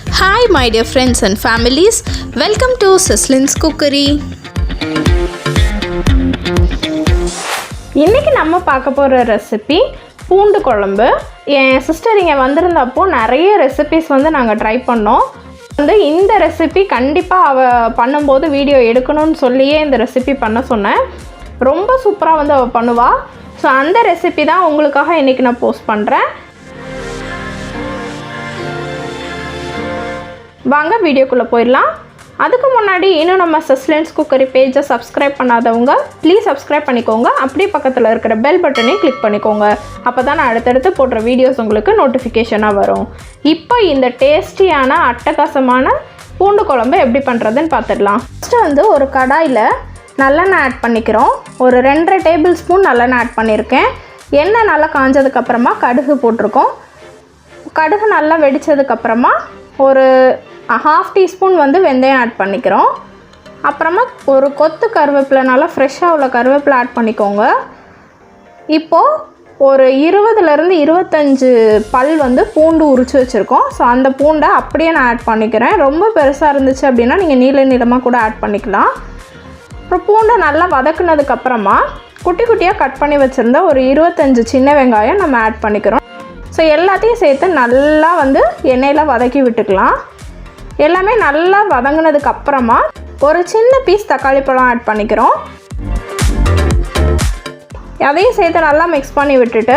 Hi my dear friends and families, welcome to Sislin's Cookery. இன்றைக்கி நம்ம பார்க்க போகிற ரெசிபி பூண்டு குழம்பு. என் சிஸ்டர் இங்கே வந்திருந்தப்போ நிறைய ரெசிபிஸ் நாங்கள் ட்ரை பண்ணோம். இந்த ரெசிபி கண்டிப்பாக அவள் பண்ணும்போது வீடியோ எடுக்கணும்னு சொல்லியே இந்த ரெசிபி பண்ண சொன்னேன். ரொம்ப சூப்பராக அவள் பண்ணுவாள். ஸோ அந்த ரெசிபி தான் உங்களுக்காக இன்றைக்கி நான் போஸ்ட் பண்ணுறேன். வாங்க வீடியோக்குள்ளே போயிடலாம். அதுக்கு முன்னாடி இன்னும் நம்ம சிஸ்லின்ஸ் குக்கரி பேஜை சப்ஸ்கிரைப் பண்ணாதவங்க ப்ளீஸ் சப்ஸ்கிரைப் பண்ணிக்கோங்க. அப்படியே பக்கத்தில் இருக்கிற பெல் பட்டனையும் கிளிக் பண்ணிக்கோங்க. அப்போ தான் நான் அடுத்தடுத்து போடுற வீடியோஸ் உங்களுக்கு நோட்டிஃபிகேஷனாக வரும். இப்போ இந்த டேஸ்டியான அட்டகாசமான பூண்டு குழம்பு எப்படி பண்ணுறதுன்னு பார்த்துடலாம். ஃபஸ்ட்டு ஒரு கடாயில் நல்லெண்ணெய் ஆட் பண்ணிக்கிறோம். ஒரு 2.5 டேபிள் ஸ்பூன் நல்லெண்ணெய் ஆட் பண்ணியிருக்கேன். எண்ணெய் நல்லா காஞ்சதுக்கப்புறமா கடுகு போட்டிருக்கோம். கடுகு நல்லா வெடித்ததுக்கப்புறமா ஒரு 1/2 டீஸ்பூன் வெந்தயம் ஆட் பண்ணிக்கிறோம். அப்புறமா ஒரு கொத்து கருவேப்பிலை, நல்லா ஃப்ரெஷ்ஷாக உள்ள கருவேப்பிலை ஆட் பண்ணிக்கோங்க. இப்போது ஒரு 20லேருந்து 25 பல் பூண்டு உரித்து வச்சுருக்கோம். ஸோ அந்த பூண்டை அப்படியே நான் ஆட் பண்ணிக்கிறேன். ரொம்ப பெருசாக இருந்துச்சு அப்படின்னா நீங்கள் நீளமாக கூட ஆட் பண்ணிக்கலாம். அப்புறம் பூண்டை நல்லா வதக்குனதுக்கப்புறமா குட்டி குட்டியாக கட் பண்ணி வச்சுருந்த ஒரு 25 சின்ன வெங்காயம் நம்ம ஆட் பண்ணிக்கிறோம். ஸோ எல்லாத்தையும் சேர்த்து நல்லா எண்ணெயில் வதக்கி விட்டுக்கலாம். எல்லாமே நல்லா வதங்கினதுக்கப்புறமா ஒரு சின்ன பீஸ் தக்காளி பழம் ஆட் பண்ணிக்கிறோம். அதையும் சேர்த்து நல்லா மிக்ஸ் பண்ணி விட்டுட்டு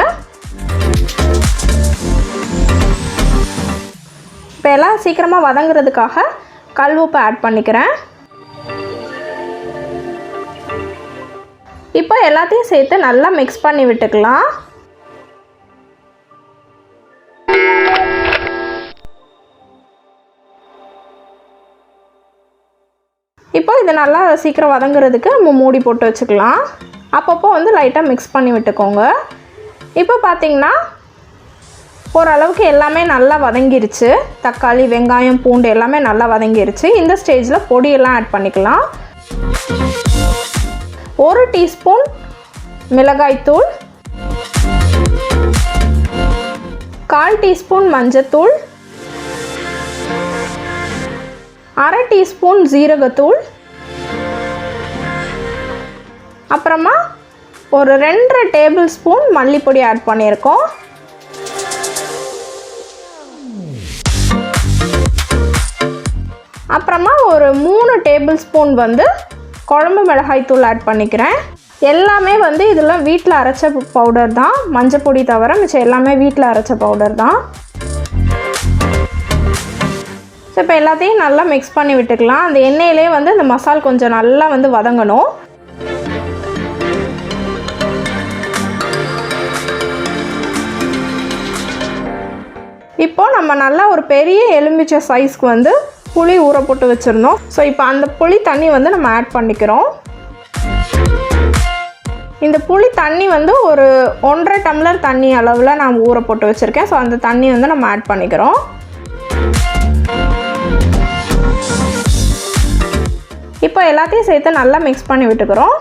இப்போ எல்லாம் சீக்கிரமாக வதங்குறதுக்காக கல் உப்பு ஆட் பண்ணிக்கிறேன். இப்போ எல்லாத்தையும் சேர்த்து நல்லா மிக்ஸ் பண்ணி விட்டுக்கலாம். இப்போ இது நல்லா சீக்கிரம் வதங்குறதுக்கு நம்ம மூடி போட்டு வச்சுக்கலாம். அப்பப்போ லைட்டாக மிக்ஸ் பண்ணி விட்டுக்கோங்க. இப்போ பார்த்திங்கன்னா ஓரளவுக்கு எல்லாமே நல்லா வதங்கிருச்சு. தக்காளி, வெங்காயம், பூண்டு எல்லாமே நல்லா வதங்கிருச்சு. இந்த ஸ்டேஜில் பொடியெல்லாம் ஆட் பண்ணிக்கலாம். 1 டீஸ்பூன் மிளகாய்த்தூள், 1/4 டீஸ்பூன் மஞ்சத்தூள், 1/2 டீஸ்பூன் ஜீரகத்தூள், அப்புறமா ஒரு 2.5 டேபிள் ஸ்பூன் மல்லிப்பொடி ஆட் பண்ணியிருக்கோம். அப்புறமா ஒரு 3 டேபிள் ஸ்பூன் குழம்பு மிளகாய் தூள் ஆட் பண்ணிக்கிறேன். எல்லாமே இதில் வீட்டில் அரைச்ச பவுடர் தான். மஞ்சள் பொடி தவிர மிச்சம் எல்லாமே வீட்டில் அரைச்ச பவுடர் தான். ஸோ இப்போ எல்லாத்தையும் நல்லா மிக்ஸ் பண்ணி விட்டுக்கலாம். அந்த எண்ணெயிலே இந்த மசால் கொஞ்சம் நல்லா வதங்கணும். இப்போது நம்ம நல்லா ஒரு பெரிய எலுமிச்சை சைஸ்க்கு புளி ஊற போட்டு வச்சுருந்தோம். ஸோ இப்போ அந்த புளி தண்ணி நம்ம ஆட் பண்ணிக்கிறோம். இந்த புளி தண்ணி ஒரு 1.5 டம்ளர் தண்ணி அளவில் நான் ஊற போட்டு வச்சுருக்கேன். ஸோ அந்த தண்ணி நம்ம ஆட் பண்ணிக்கிறோம். இப்போ எல்லாத்தையும் சேர்த்து நல்லா மிக்ஸ் பண்ணி விட்டுக்கிறோம்.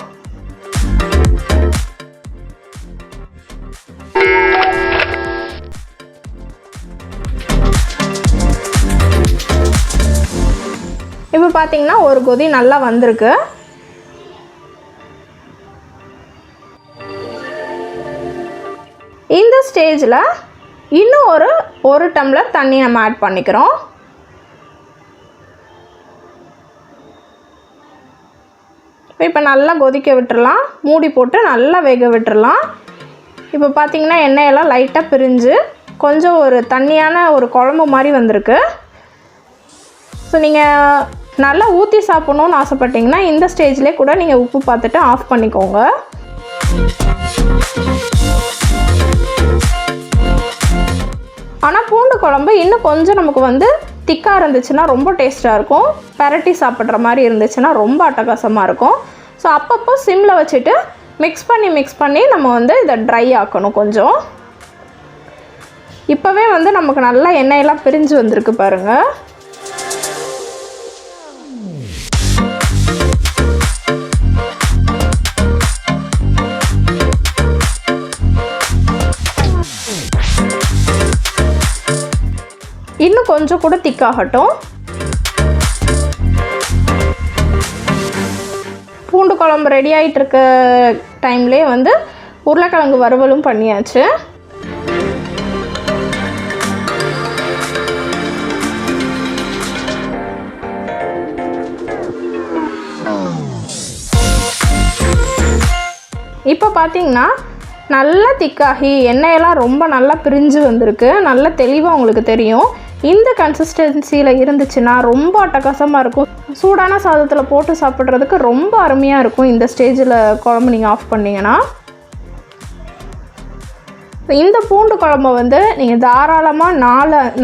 இப்போ பார்த்தீங்கன்னா ஒரு கொதி நல்லா வந்திருக்கு. இந்த ஸ்டேஜில் இன்னும் ஒரு டம்ளர் தண்ணி நம்ம ஆட் பண்ணிக்கிறோம். இப்போ நல்லா கொதிக்க விட்டுறலாம். மூடி போட்டு நல்லா வேக விட்டுறலாம். இப்போ பார்த்தீங்கன்னா எண்ணெயெல்லாம் லைட்டாக பிரிஞ்சு கொஞ்சம் ஒரு தண்ணியான ஒரு குழம்பு மாதிரி வந்திருக்கு. ஸோ நீங்கள் நல்லா ஊற்றி சாப்பிட்ணுன்னு ஆசைப்பட்டிங்கன்னா இந்த ஸ்டேஜ்லேயே கூட நீங்கள் உப்பு பார்த்துட்டு ஆஃப் பண்ணிக்கோங்க. ஆனால் பூண்டு குழம்பு இன்னும் கொஞ்சம் நமக்கு திக்காக இருந்துச்சுன்னா ரொம்ப டேஸ்ட்டாக இருக்கும். பெரட்டி சாப்பிட்ற மாதிரி இருந்துச்சுன்னா ரொம்ப அட்டகாசமாக இருக்கும். ஸோ அப்பப்போ சிம்மில் வச்சுட்டு மிக்ஸ் பண்ணி நம்ம இதை ட்ரை ஆக்கணும் கொஞ்சம். இப்போவே நமக்கு நல்லா எண்ணெயெல்லாம் பிரிஞ்சு வந்திருக்கு பாருங்கள். இன்னும் கொஞ்சம் கூட திக்காகட்டும். பூண்டு குழம்பு ரெடி ஆகிட்டு இருக்க டைம்லேயே வந்து உருளைக்கிழங்கு வறுவலும் பண்ணியாச்சு. இப்போ பார்த்தீங்கன்னா நல்லா திக்காகி எண்ணெயெல்லாம் ரொம்ப நல்லா பிரிஞ்சு வந்திருக்கு. நல்லா தெளிவாக உங்களுக்கு தெரியும். இந்த கன்சிஸ்டன்சியில் இருந்துச்சுன்னா ரொம்ப அட்டகாசமாக இருக்கும். சூடான சாதத்தில் போட்டு சாப்பிட்றதுக்கு ரொம்ப அருமையாக இருக்கும். இந்த ஸ்டேஜில் குழம்பு நீங்கள் ஆஃப் பண்ணிங்கன்னா, இந்த பூண்டு குழம்பை வந்து நீங்கள் தாராளமாக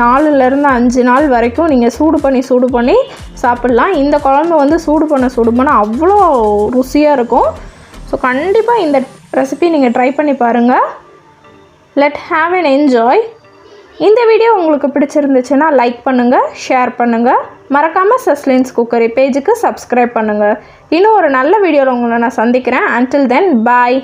4லேருந்து 5 நாள் வரைக்கும் நீங்கள் சூடு பண்ணி சாப்பிட்லாம். இந்த குழம்பு வந்து சூடு பண்ண அவ்வளோ ருசியாக இருக்கும். ஸோ கண்டிப்பாக இந்த ரெசிபி நீங்கள் ட்ரை பண்ணி பாருங்கள். Let have an enjoy. இந்த வீடியோ உங்களுக்கு பிடிச்சிருந்துச்சுன்னா லைக் பண்ணுங்கள், ஷேர் பண்ணுங்கள். மறக்காமல் சஸ்லின்ஸ் குக்கரி பேஜுக்கு சப்ஸ்கிரைப் பண்ணுங்கள். இன்னும் ஒரு நல்ல வீடியோவில் உங்களை நான் சந்திக்கிறேன். அன்டில் தென் பாய்.